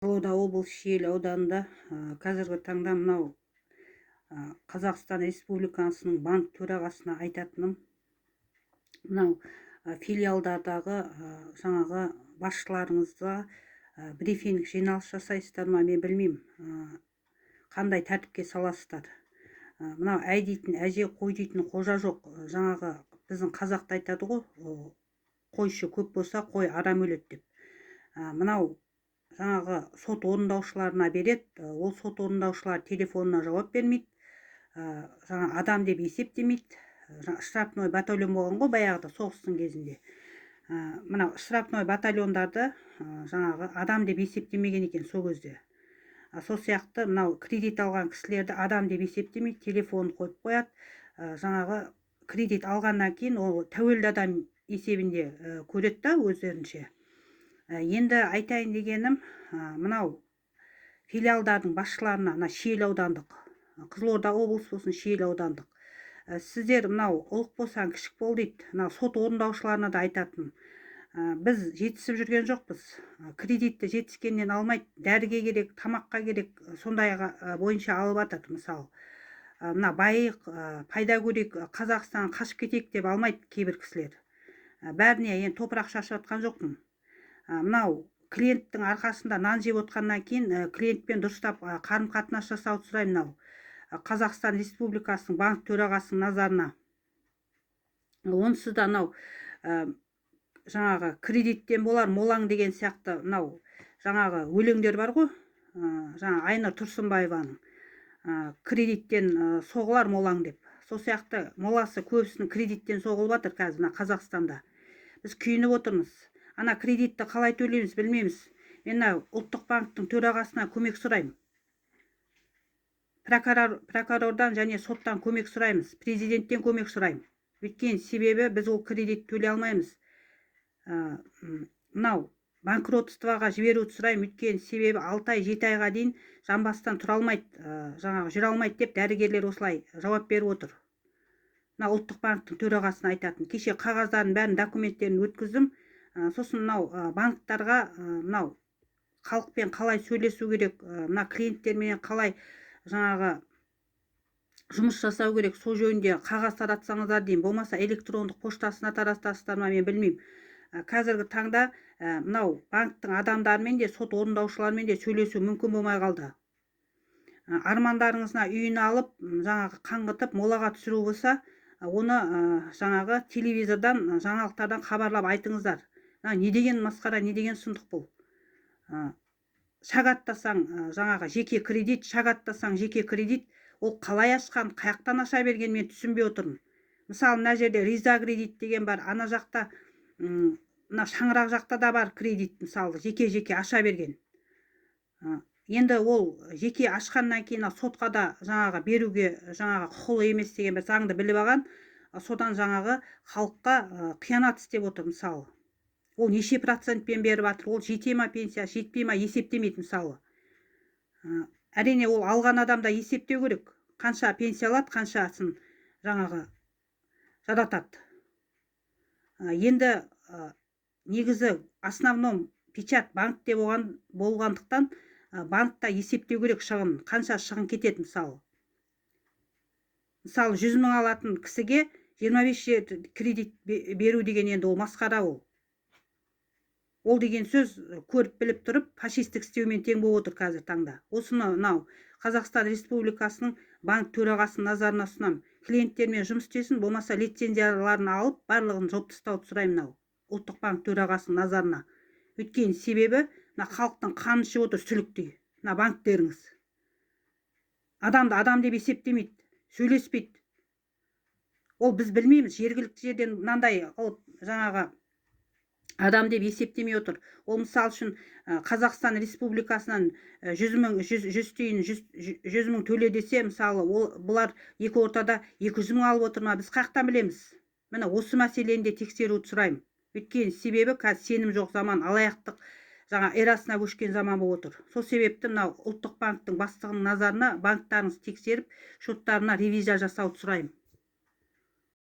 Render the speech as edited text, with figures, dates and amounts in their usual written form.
Қызылорда облысы Шиелі ауданында қазіргі таңда мынау Қазақстан Республикасының банк төрағасына айтатыным, мынау филиалдардағы жаңағы басшыларыңызға брифинг жиналыс жасайсыздар ма, мен білмеймін, қандай тәртіпке саласыздар. Мынау әй дейтін әже, қой дейтін қожа жоқ. Жаңағы біздің қазақта айтады ғой, қойшы көп болса қой арам өледі деп. Мынау жаңағы сот орындаушыларына береді, ол сот орындаушылар телефонына жауап бермейді, жаңа адам деп есептемейді. Штрафной батальон болған ғой баяғыда соғыстың кезінде. Мынау штрафной батальондарды жаңағы адам деп есептемеген екен сол кезде. Сол сияқты мынау кредит алған кісілерді адам деп есептемейді, телефонын қойып қояды. Жаңағы кредит алғаннан кейін ол тәуелді адам есебінде көреді да өздерінше. Енді айтайын дегенім, мынау филиалдардың басшыларына, мына Шиелі аудандық, Қызылорда облысы болсын, Шиелі аудандық, сіздер мынау ұлық болсаң кішік бол дейді. Мынау сот орындаушыларына да айтатын. Біз жетісіп жүрген жоқпыз. Кредитті жетіскеннен алмайды, дәріге керек, тамаққа керек, сондай бойынша алып жатыр. Мысалы, мына байық, пайда көрейік, Қазақстан қашып кетейік деп алмайды кейбір кісілер. Бәріне енді топырақ шашып жатқан жоқпын. Мынау клиенттің арқасында нан жеп отқаннан кейін клиентпен дұрыстап қарым-қатынас жасауды сұраймын. Мынау Қазақстан Республикасының банк төрағасының назарына. Онсыз да мынау жаңағы кредиттен болар молаң деген сияқты мынау жаңағы өлеңдер бар ғой, жаңа Айнұр Тұрсынбаеваның кредиттен соғылар молаң деп. Сол сияқты моласы көбісінің кредиттен соғылып жатыр қазір мына Қазақстанда. Біз күйініп отырмыз. Ана кредитті қалай төлейміз білмейміз. Мен ұлттық банктың төрағасына көмек сұраймын. Прокурордан және соттан көмек сұраймыз. Президенттен көмек сұраймын. Өйткені себебі біз ол кредит төлей алмаймыз. Мынау банкротствоға жіберуді сұраймын. Өйткені себебі 6 ай 7 айға дейін жамбастан тұра алмайды, жаңағы жүре алмайды деп дәрігерлер осылай жауап беріп отыр. Мына ұлттық банктың төрағасына айтатын. Кеше қағаздарын бәрін документтерін өткіздім. Сосын мынау банктарға мынау халықпен қалай сөйлесу керек, мына клиенттермен қалай жаңағы жұмыс жасау керек, сол жөнінде қағаз таратсаңыздар деймін. Болмаса электрондық поштасына таратасыздар ма, мен білмеймін. Қазіргі таңда мынау банктың адамдарымен де, сот орындаушыларымен де сөйлесу мүмкін болмай қалды. Армандарыңызына үйін алып, жаңағы қаңғытып, молаға түсіру болса, оны жаңағы телевизордан, жаңалықтардан хабарлап айтыңыздар. Не деген масқара, не деген сұмдық бұл? Шағаттасаң жаңағы жеке кредит, шағаттасаң жеке кредит, ол қалай ашқан, қаяқтан аша берген, мен түсінбей отырмын. Мысалы, мына жерде Риза кредит деген бар, ана жақта, мына Шаңырақ жақта да бар кредит, мысалы, жеке аша берген. Енді ол жеке ашқаннан кейін сотқа да жаңағы беруге жаңағы құқылы емес деген бір заңды біліп алған, содан жаңағы халыққа қиянат істеп отыр. Мысалы, ол неше процентпен беріп жатыр, ол жете ма пенсия, жетпей ма есептемейді. Мысалы, әрине ол алған адамда есептеу керек, қанша пенсия алады, қаншасын жаңағы жаратады. Енді негізі основном печат банкте болғандықтан банкта есептеу керек шығын, қанша шығын кетеді. Мысалы 100 мың алатын кісіге 25 кредит беру деген енді ол масқара. Ол деген сөз көріп біліп тұрып фашистік істеумен тең болып отыр қазір таңда. Осыны мынау Қазақстан Республикасының банк төрағасының назарына ұсынам. Клиенттермен жұмыс істесін, болмаса лицензияларын алып, барлығын жауып тастауды сұраймын мынау ұлттық банк төрағасының назарына. Өйткені себебі мына халықтың қанын ішіп отыр сүліктей. Мына банктеріңіз адамды адам деп есептемейді, сөйлеспейді. Ол біз білмейміз, жергілікті жерден мынандай жаңағы адам деп есептемей отыр. Ол мысал үшін Қазақстан Республикасынан 100 мың төле десе, мысалы, бұлар екі ортада 200 мың алып отыр ма, біз қаяқтан білеміз? Міне осы мәселені де тексеруді сұраймын. Өйткені себебі қазір сенім жоқ заман, алаяқтық жаңа эрасына көшкен заман болып отыр. Сол себепті мынау ұлттық банктың бастығының назарына банктарыңыз тексеріп, шоттарына ревизия жасауды сұраймын.